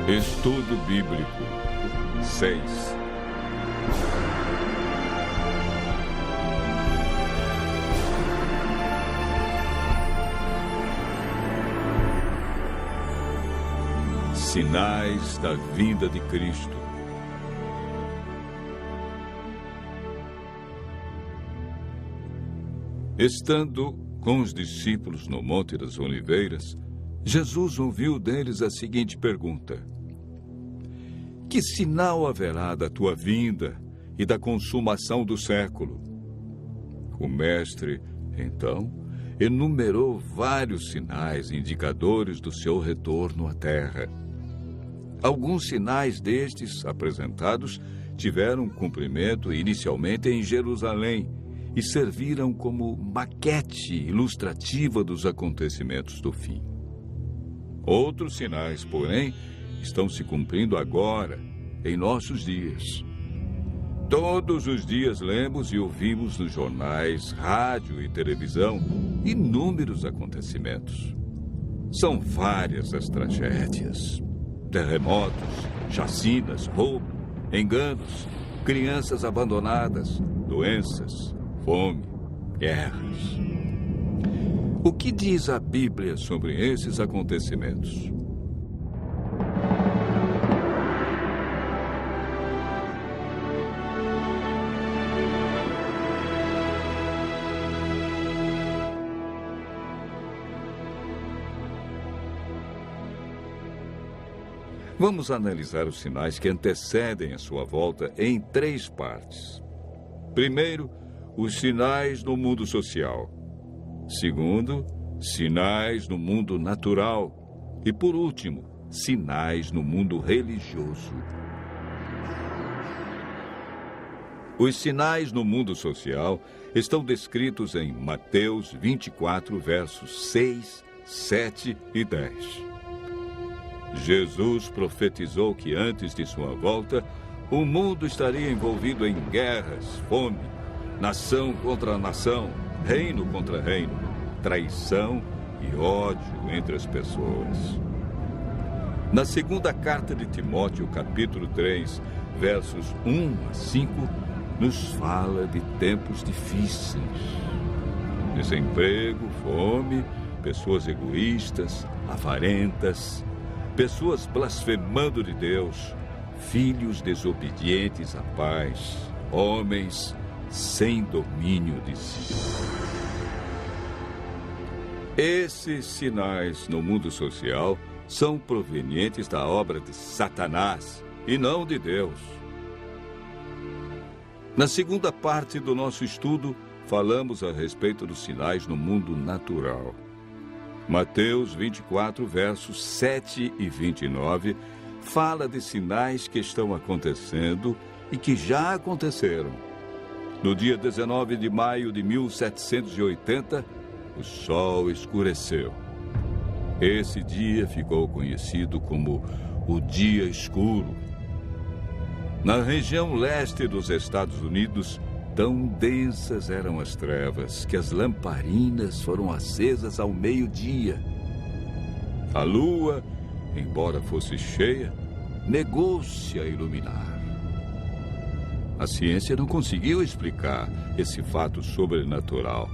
Estudo Bíblico 6. Sinais da vinda de Cristo. Estando com os discípulos no Monte das Oliveiras, Jesus ouviu deles a seguinte pergunta: Que sinal haverá da tua vinda e da consumação do século? O mestre, então, enumerou vários sinais indicadores do seu retorno à terra. Alguns sinais destes apresentados tiveram cumprimento inicialmente em Jerusalém e serviram como maquete ilustrativa dos acontecimentos do fim. Outros sinais, porém, estão se cumprindo agora, em nossos dias. Todos os dias lemos e ouvimos nos jornais, rádio e televisão inúmeros acontecimentos. São várias as tragédias: terremotos, chacinas, roubo, enganos, crianças abandonadas, doenças, fome, guerras. O que diz a Bíblia sobre esses acontecimentos? Vamos analisar os sinais que antecedem a sua volta em 3 partes. Primeiro, os sinais no mundo social. Segundo, sinais no mundo natural. E, por último, sinais no mundo religioso. Os sinais no mundo social estão descritos em Mateus 24, versos 6, 7 e 10. Jesus profetizou que antes de sua volta, o mundo estaria envolvido em guerras, fome, nação contra nação, reino contra reino, traição e ódio entre as pessoas. Na segunda carta de Timóteo, capítulo 3, versos 1 a 5, nos fala de tempos difíceis. Desemprego, fome, pessoas egoístas, avarentas, pessoas blasfemando de Deus, filhos desobedientes à paz, homens sem domínio de si. Esses sinais no mundo social são provenientes da obra de Satanás e não de Deus. Na segunda parte do nosso estudo, falamos a respeito dos sinais no mundo natural. Mateus 24, versos 7 e 29, fala de sinais que estão acontecendo e que já aconteceram. No dia 19 de maio de 1780, o sol escureceu. Esse dia ficou conhecido como o Dia Escuro. Na região leste dos Estados Unidos, tão densas eram as trevas que as lamparinas foram acesas ao meio-dia. A lua, embora fosse cheia, negou-se a iluminar. A ciência não conseguiu explicar esse fato sobrenatural,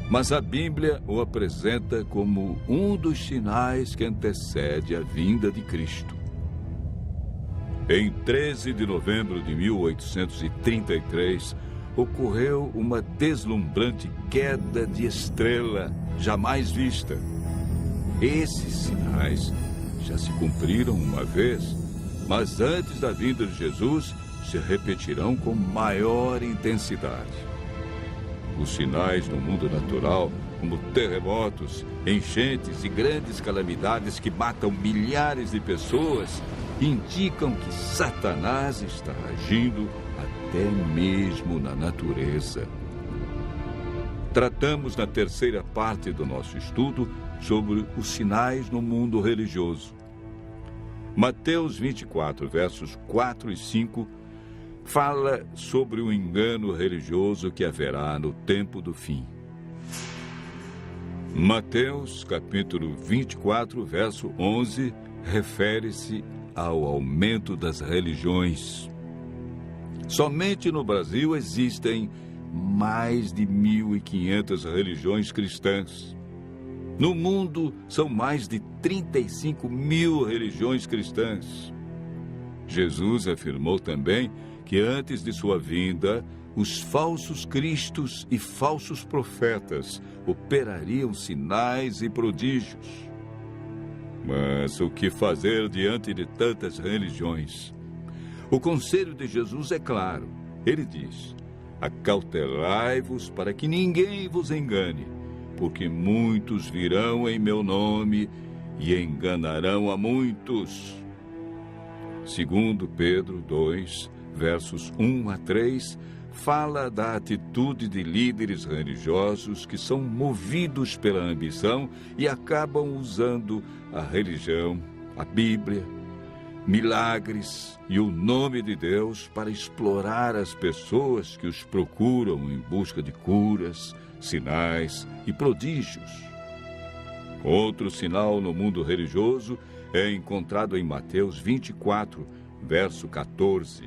mas a Bíblia o apresenta como um dos sinais que antecede a vinda de Cristo. Em 13 de novembro de 1833, ocorreu uma deslumbrante queda de estrela jamais vista. Esses sinais já se cumpriram uma vez, mas antes da vinda de Jesus se repetirão com maior intensidade. Os sinais no mundo natural, como terremotos, enchentes e grandes calamidades que matam milhares de pessoas, indicam que Satanás está agindo até mesmo na natureza. Tratamos na terceira parte do nosso estudo sobre os sinais no mundo religioso. Mateus 24, versos 4 e 5, fala sobre o engano religioso que haverá no tempo do fim. Mateus, capítulo 24, verso 11, refere-se ao aumento das religiões. Somente no Brasil existem mais de 1.500 religiões cristãs. No mundo, são mais de 35 mil religiões cristãs. Jesus afirmou também que antes de sua vinda, os falsos cristos e falsos profetas operariam sinais e prodígios. Mas o que fazer diante de tantas religiões? O conselho de Jesus é claro. Ele diz: acautelai-vos para que ninguém vos engane, porque muitos virão em meu nome e enganarão a muitos. Segundo Pedro 2, versos 1 a 3, fala da atitude de líderes religiosos que são movidos pela ambição e acabam usando a religião, a Bíblia, milagres e o nome de Deus para explorar as pessoas que os procuram em busca de curas, sinais e prodígios. Outro sinal no mundo religioso é encontrado em Mateus 24, verso 14.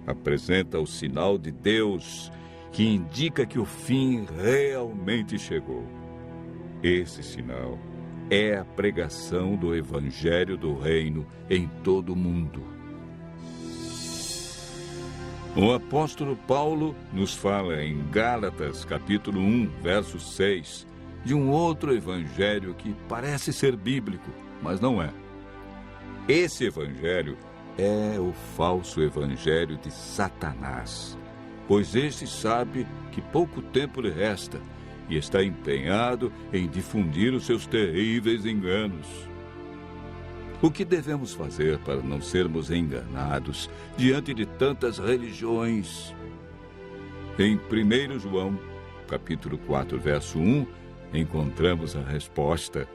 Apresenta o sinal de Deus, que indica que o fim realmente chegou. Esse sinal é a pregação do Evangelho do Reino em todo o mundo. O apóstolo Paulo nos fala em Gálatas, capítulo 1, verso 6, de um outro evangelho que parece ser bíblico, mas não é. Esse evangelho é o falso evangelho de Satanás, pois este sabe que pouco tempo lhe resta e está empenhado em difundir os seus terríveis enganos. O que devemos fazer para não sermos enganados diante de tantas religiões? Em 1 João, capítulo 4, verso 1, encontramos a resposta.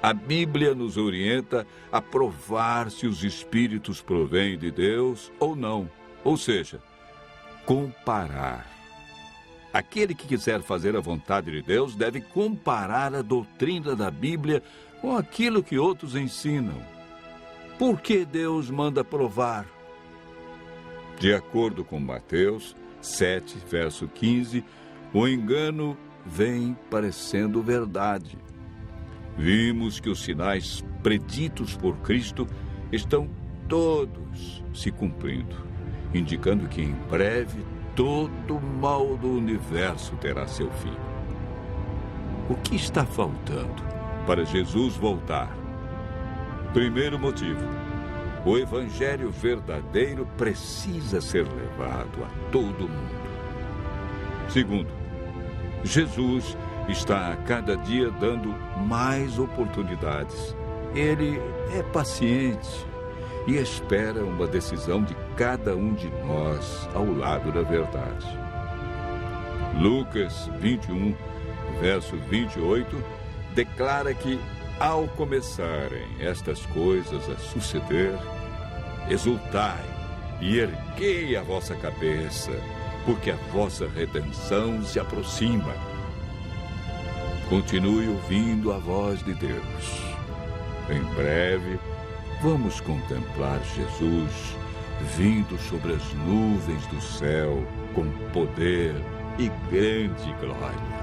A Bíblia nos orienta a provar se os espíritos provêm de Deus ou não, ou seja, comparar. Aquele que quiser fazer a vontade de Deus deve comparar a doutrina da Bíblia com aquilo que outros ensinam. Por que Deus manda provar? De acordo com Mateus 7, verso 15, o engano vem parecendo verdade. Vimos que os sinais preditos por Cristo estão todos se cumprindo, indicando que em breve todo o mal do universo terá seu fim. O que está faltando para Jesus voltar? Primeiro motivo: o evangelho verdadeiro precisa ser levado a todo mundo. Segundo, Jesus está a cada dia dando mais oportunidades. Ele é paciente e espera uma decisão de cada um de nós ao lado da verdade. Lucas 21, verso 28, declara que, ao começarem estas coisas a suceder, exultai e erguei a vossa cabeça, porque a vossa redenção se aproxima. Continue ouvindo a voz de Deus. Em breve, vamos contemplar Jesus vindo sobre as nuvens do céu com poder e grande glória.